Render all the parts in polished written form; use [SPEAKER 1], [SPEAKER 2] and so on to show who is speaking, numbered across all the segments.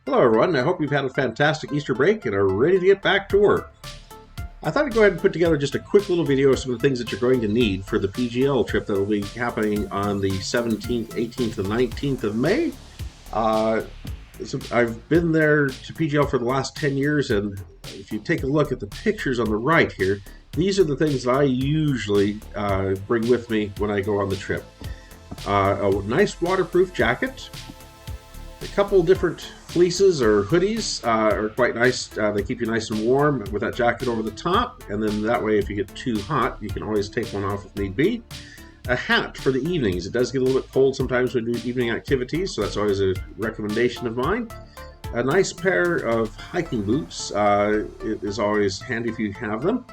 [SPEAKER 1] Hello, everyone. I hope you've had a fantastic Easter break and are ready to get back to work. I thought I'd go ahead and put together just a quick little video of some of the things that you're going to need for the PGL trip that will be happening on the 17th, 18th, and 19th of May. I've been there to PGL for the last 10 years, and if you take a look at the pictures on the right here, these are the things that I usually bring with me when I go on the trip. A nice waterproof jacket, a couple different fleeces or hoodies are quite nice. They keep you nice and warm with that jacket over the top, and then that way if you get too hot you can always take one off if need be. A hat for the evenings. It does get a little bit cold sometimes when we do evening activities, so that's always a recommendation of mine. A nice pair of hiking boots. It is always handy if you have them.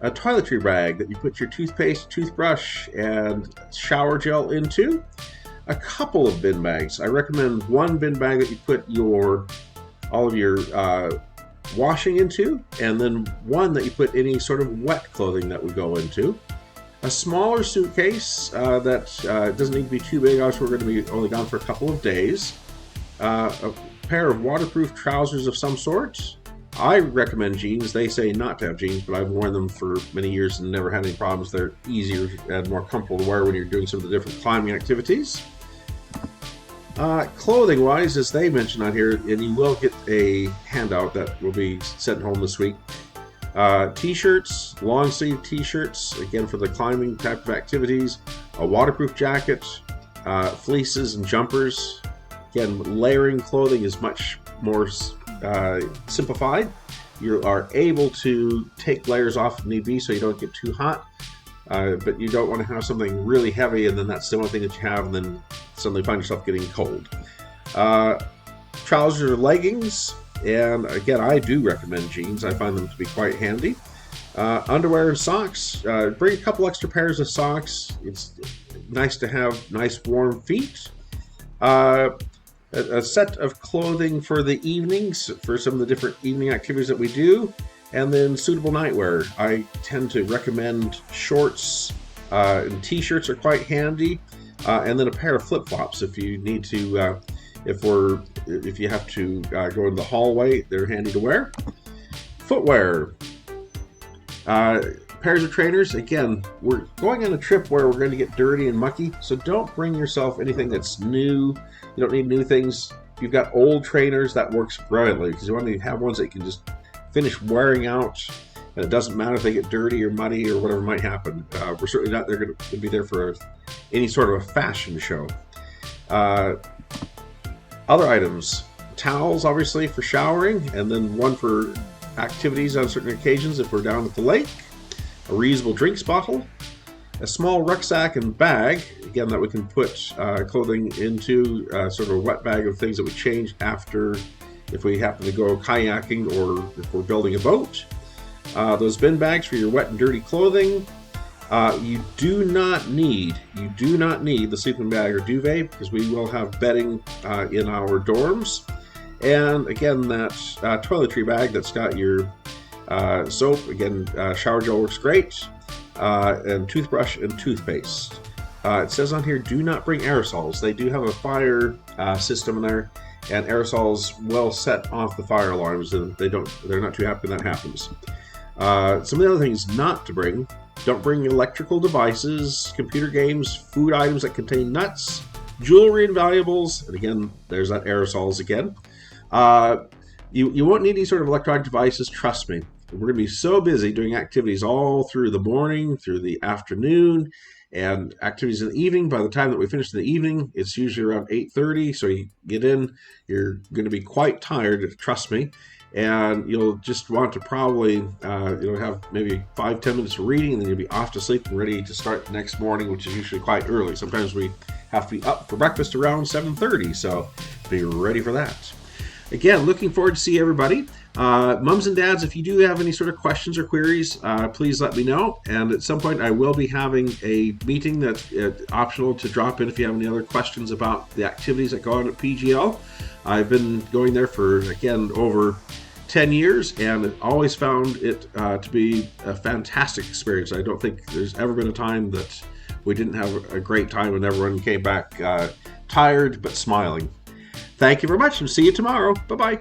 [SPEAKER 1] A toiletry bag that you put your toothpaste, toothbrush, and shower gel into. A couple of bin bags. I recommend one bin bag that you put all of your washing into, and then one that you put any sort of wet clothing that would go into. A smaller suitcase that doesn't need to be too big. Obviously, we're going to be only gone for a couple of days. A pair of waterproof trousers of some sort. I recommend jeans. They say not to have jeans, but I've worn them for many years and never had any problems. They're easier and more comfortable to wear when you're doing some of the different climbing activities. Clothing wise, as they mentioned on here, and you will get a handout that will be sent home this week. T-shirts, long sleeve t-shirts, again for the climbing type of activities. A waterproof jacket, fleeces and jumpers. Again, layering clothing is much more simplified. You are able to take layers off if need be so you don't get too hot. But you don't want to have something really heavy and then that's the only thing that you have and then suddenly find yourself getting cold. Trousers or leggings, and again I do recommend jeans. I find them to be quite handy. Underwear and socks. Bring a couple extra pairs of socks. It's nice to have nice warm feet. A set of clothing for the evenings for some of the different evening activities that we do. And then suitable nightwear. I tend to recommend shorts and t-shirts are quite handy, and then a pair of flip-flops if you need to. If you have to go in the hallway, they're handy to wear. Footwear. Pairs of trainers. Again, we're going on a trip where we're going to get dirty and mucky, so don't bring yourself anything that's new. You don't need new things. If you've got old trainers, that works brilliantly because you want to have ones that you can just finish wearing out, and it doesn't matter if they get dirty or muddy or whatever might happen. We're certainly not there going to be there for any sort of a fashion show. Other items, towels obviously for showering, and then one for activities on certain occasions if we're down at the lake. A reusable drinks bottle, a small rucksack and bag, again that we can put clothing into, sort of a wet bag of things that we change after if we happen to go kayaking or if we're building a boat. Those bin bags for your wet and dirty clothing. You do not need the sleeping bag or duvet because we will have bedding in our dorms. And again, that toiletry bag that's got your soap, again, shower gel works great, and toothbrush and toothpaste. It says on here, do not bring aerosols. They do have a fire system in there, and aerosols will set off the fire alarms, and they're not too happy when that happens. Some of the other things not to bring: don't bring electrical devices, computer games, food items that contain nuts, jewelry and valuables, and again, there's that aerosols again. You won't need any sort of electronic devices, trust me. We're going to be so busy doing activities all through the morning, through the afternoon, and activities in the evening. By the time that we finish in the evening, it's usually around 8:30, so you get in, you're going to be quite tired, trust me, and you'll just want to probably have maybe 5-10 minutes of reading, and then you'll be off to sleep and ready to start the next morning, which is usually quite early. Sometimes we have to be up for breakfast around 7:30, so be ready for that. Again, looking forward to see everybody. Mums and dads, if you do have any sort of questions or queries, please let me know. And at some point, I will be having a meeting that's optional to drop in if you have any other questions about the activities that go on at PGL. I've been going there for, again, over 10 years, and always found it to be a fantastic experience. I don't think there's ever been a time that we didn't have a great time and everyone came back tired but smiling. Thank you very much, and see you tomorrow. Bye-bye.